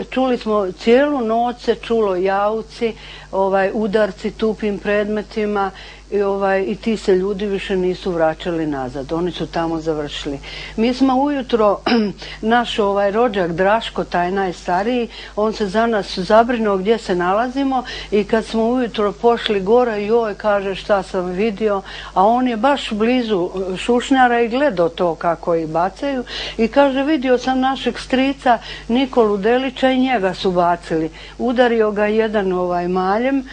Čuli smo cijelu noć se čulo jauci, udarci tupim predmetima i ti se ljudi više nisu vraćali nazad. Oni su tamo završili. Mi smo ujutro, naš rođak Draško, taj najstariji, on se za nas zabrinuo gdje se nalazimo i kad smo ujutro pošli gore, joj, kaže šta sam vidio, a on je baš blizu Šušnjara i gledao to kako ih bacaju i kaže vidio sam našeg strica Nikolu Delića i njega su bacili. Udario ga jedan maljem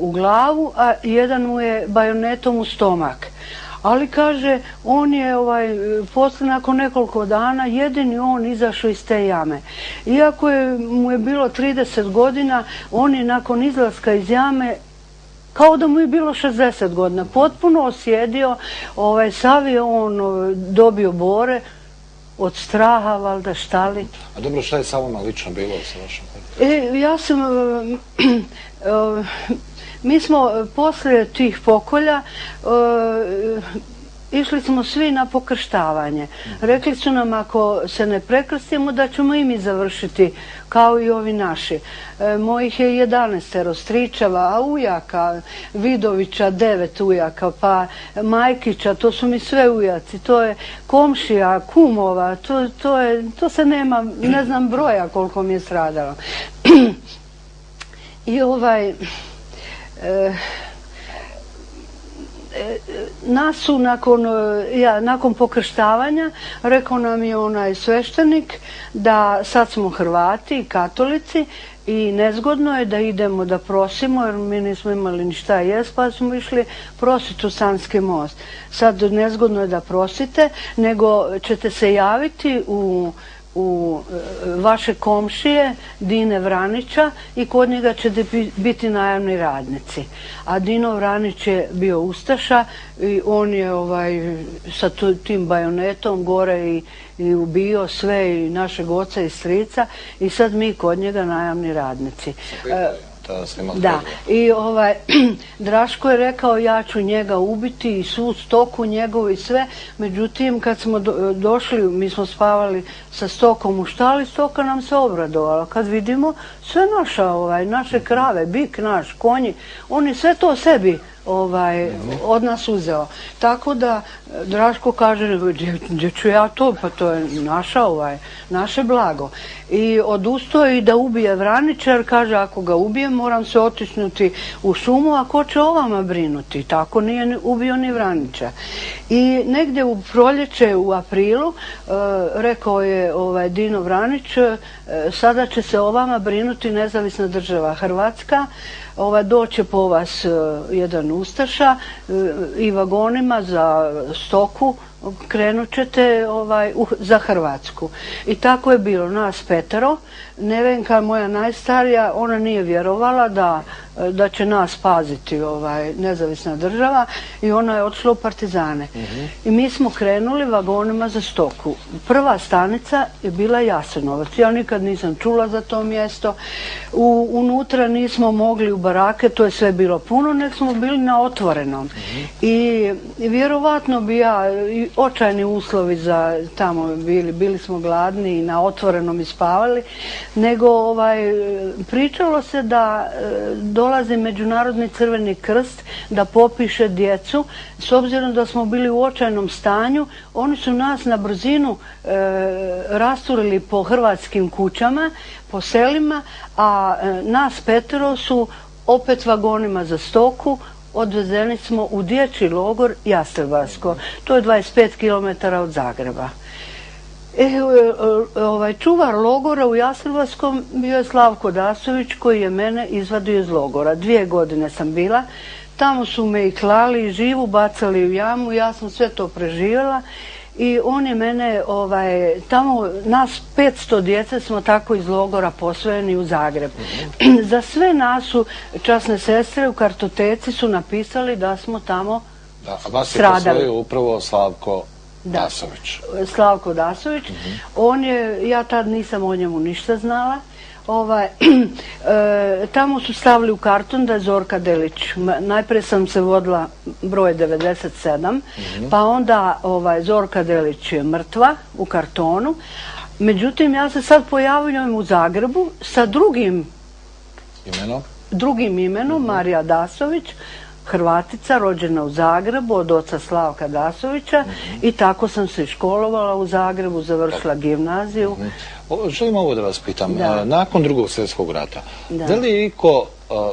u glavu, a jedan mu je bajonetom u stomak. Ali kaže, on je poslije nakon nekoliko dana jedini on izašao iz te jame. Iako mu je bilo 30 godina, on je nakon izlaska iz jame kao da mu je bilo 60 godina. Potpuno osjedio, sav je on dobio bore, od straha, valjda, šta li. A dobro, šta je sa vama lično bilo sa vašom? Ja sam, mi smo poslije tih pokolja išli smo svi na pokrštavanje. Rekli su nam ako se ne prekrstimo da ćemo i mi završiti kao i ovi naši. Mojih je 11 stričeva, a ujaka, Vidovića 9 ujaka, pa Majkića, to su mi sve ujaci, to je komšija, kumova, to se nema, ne znam broja koliko mi je stradalo. I nas su nakon pokrštavanja, rekao nam je onaj sveštenik da sad smo Hrvati i katolici i nezgodno je da idemo da prosimo jer mi nismo imali ništa jest pa smo išli prositi u Sanski most. Sad nezgodno je da prosite nego ćete se javiti u vaše komšije Dine Vranića i kod njega ćete biti najamni radnici. A Dino Vranić je bio ustaša i on je sa tim bajonetom gore i ubio sve i našeg oca i strica i sad mi kod njega najamni radnici. Da, i Draško je rekao ja ću njega ubiti i svu stoku njegovu i sve, međutim kad smo došli, mi smo spavali sa stokom u štali, stoka nam se obradovala. Kad vidimo sve naše krave, bik naš, konji, on je sve to sebi od nas uzeo. Tako da Draško kaže gdje ću ja to, pa to je naše blago. I odustao i da ubije Vranića jer kaže ako ga ubijem moram se otisnuti u šumu, a ko će o vama brinuti? Tako nije ubio ni Vranića. I negdje u proljeće u aprilu rekao je Dino Vranić sada će se o vama brinuti Nezavisna država Hrvatska, doće po vas jedan ustaša i vagonima za stoku krenut ćete za Hrvatsku. I tako je bilo, nas 5. Nevenka, moja najstarija, ona nije vjerovala da će nas paziti Nezavisna država i ona je otišla u partizane. I mi smo krenuli vagonima za stoku. Prva stanica je bila Jasenovac. Ja nikad nisam čula za to mjesto. Unutra nismo mogli u barake, to je sve bilo puno, nek smo bili na otvorenom. I vjerovatno bi očajni uslovi za tamo bili smo gladni i na otvorenom ispavali, nego pričalo se da dolazi Međunarodni Crveni krst da popiše djecu. S obzirom da smo bili u očajnom stanju, oni su nas na brzinu rasturili po hrvatskim kućama, po selima, a nas 5 su opet vagonima za stoku odvezeni smo u dječji logor Jastrebarsko. To je 25 km od Zagreba. Čuvar logora u Jastrebarskom bio je Slavko Dasović koji je mene izvadio iz logora. 2 godine sam bila. Tamo su me i klali i živu bacali u jamu. Ja sam sve to preživjela. I on je mene, tamo nas 500 djece smo tako iz logora posvojeni u Zagreb. Za sve nas su časne sestre u kartoteci su napisali da smo tamo stradali. A vas je posvojio upravo Slavko Dasović. Slavko Dasović. Ja tad nisam o njemu ništa znala. Tamo su stavili u karton da je Zorka Delić. Najprije sam se vodila broj 97, pa onda Zorka Delić je mrtva u kartonu, Međutim, ja se sad pojavljujem u Zagrebu sa drugim imenom, Marija Dasović, Hrvatica, rođena u Zagrebu od oca Slavka Dasovića i tako sam se školovala u Zagrebu, završila gimnaziju. Želim ovo da vas pitam. Nakon Drugog svjetskog rata, da li je iko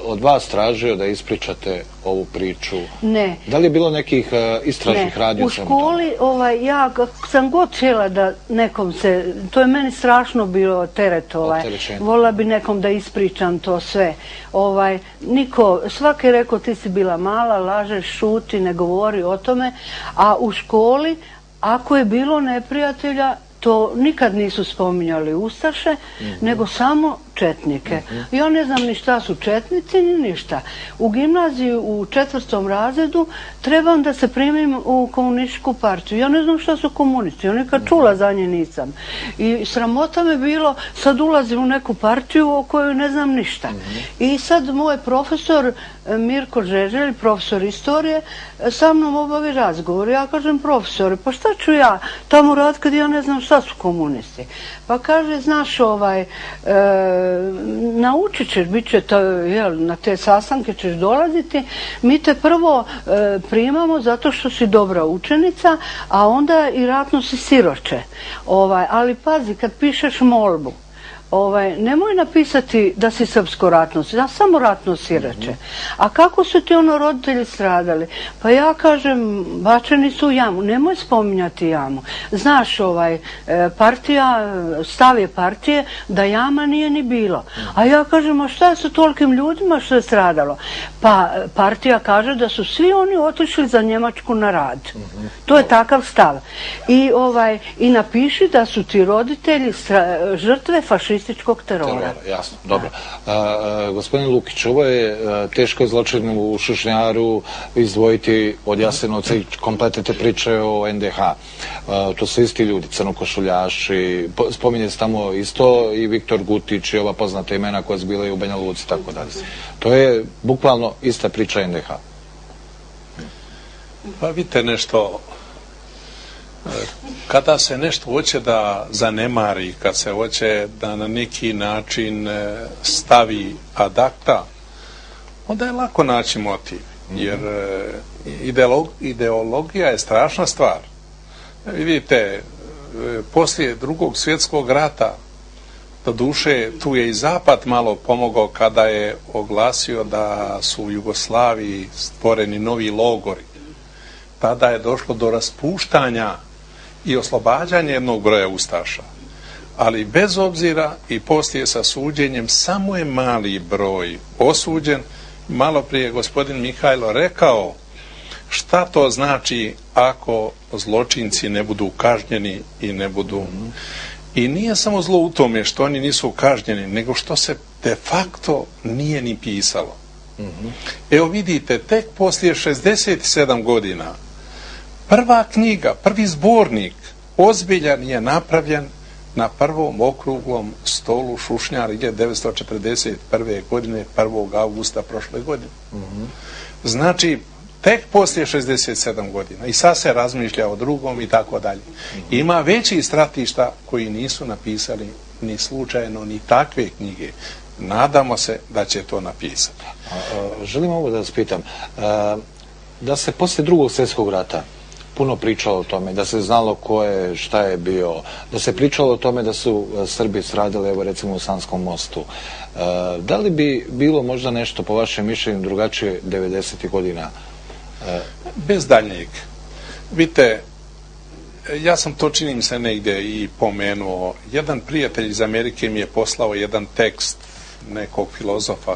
od vas tražio da ispričate ovu priču? Ne. Da li je bilo nekih istražnih radnji? U školi, ja sam god htjela da nekom se, to je meni strašno bilo teret, volila bi nekom da ispričam to sve. Niko, svaki je rekao ti si bila mala, lažeš, šuti, ne govori o tome, a u školi, ako je bilo neprijatelja, to nikad nisu spominjali ustaše, nego samo četnike. Ja ne znam ni šta su četnici, ni ništa. U gimnaziji u 4. razredu trebam da se primim u komunističku partiju. Ja ne znam šta su komunisti, ja nikad čula za nje nisam. I sramota me bilo, sad ulazim u neku partiju o kojoj ne znam ništa. I sad moj profesor Mirko Žeželj, profesor istorije, sa mnom obavi razgovor. Ja kažem, profesore, pa šta ću ja tamo raditi kad ja ne znam šta su komunisti? Pa kaže, znaš, naučit ćeš, bit će to, na te sastanke ćeš dolaziti, mi te prvo primamo zato što si dobra učenica, a onda i ratno si siroče. Ali pazi, kad pišeš molbu, nemoj napisati da si srpsko ratno, da samo ratno siroče. A kako su ti roditelji stradali? Pa ja kažem, bačeni su u jamu, nemoj spominjati jamu. Znaš, partija, stav je partije da jama nije ni bilo. A ja kažem, a šta je sa tolikim ljudima što je stradalo? Pa partija kaže da su svi oni otišli za Njemačku na rad. To je takav stav. I napiši da su ti roditelji žrtve fašističkog terora. Jasno, dobro. Gospodin Lukić, ovo je teško zločin u Šušnjaru izdvojiti od Jasenovca i kompletne te priče o NDH. To su isti ljudi, crnokošuljaši, spominje se tamo isto i Viktor Gutić i ova poznata imena koja su bile i u Banja Luci, tako dalje. To je bukvalno ista priča NDH. Pa vidite nešto, kada se nešto hoće da zanemari, kad se hoće da na neki način stavi ad acta, onda je lako naći motiv, jer ideologija je strašna stvar. Vidite, poslije Drugog svjetskog rata, doduše tu je i Zapad malo pomogao kada je oglasio da su u Jugoslaviji stvoreni novi logori. Tada je došlo do raspuštanja i oslobađanja jednog broja ustaša. Ali bez obzira i poslije sa suđenjem samo je mali broj osuđen. Malo prije gospodin Mihajlo rekao šta to znači ako zločinci ne budu kažnjeni i ne budu... I nije samo zlo u tome što oni nisu kažnjeni, nego što se de facto nije ni pisalo. Evo vidite, tek poslije 67 godina prva knjiga, prvi zbornik ozbiljan je napravljen na prvom okruglom stolu Šušnjar 1941. godine, 1. augusta prošle godine. Znači, tek poslije 67 godina. I sad se razmišlja o drugom i tako dalje. Ima veći stratišta koji nisu napisali ni slučajno, ni takve knjige. Nadamo se da će to napisati. Želim ovo da vas pitam. Da se poslije Drugog svjetskog rata puno pričalo o tome, da se znalo ko je, šta je bio, da se pričalo o tome da su Srbi stradali, evo recimo u Sanskom mostu. Da li bi bilo možda nešto po vašem mišljenju drugačije 90. godina? Bez daljnjeg. Vidite, ja sam to čini mi se negdje i pomenuo. Jedan prijatelj iz Amerike mi je poslao jedan tekst nekog filozofa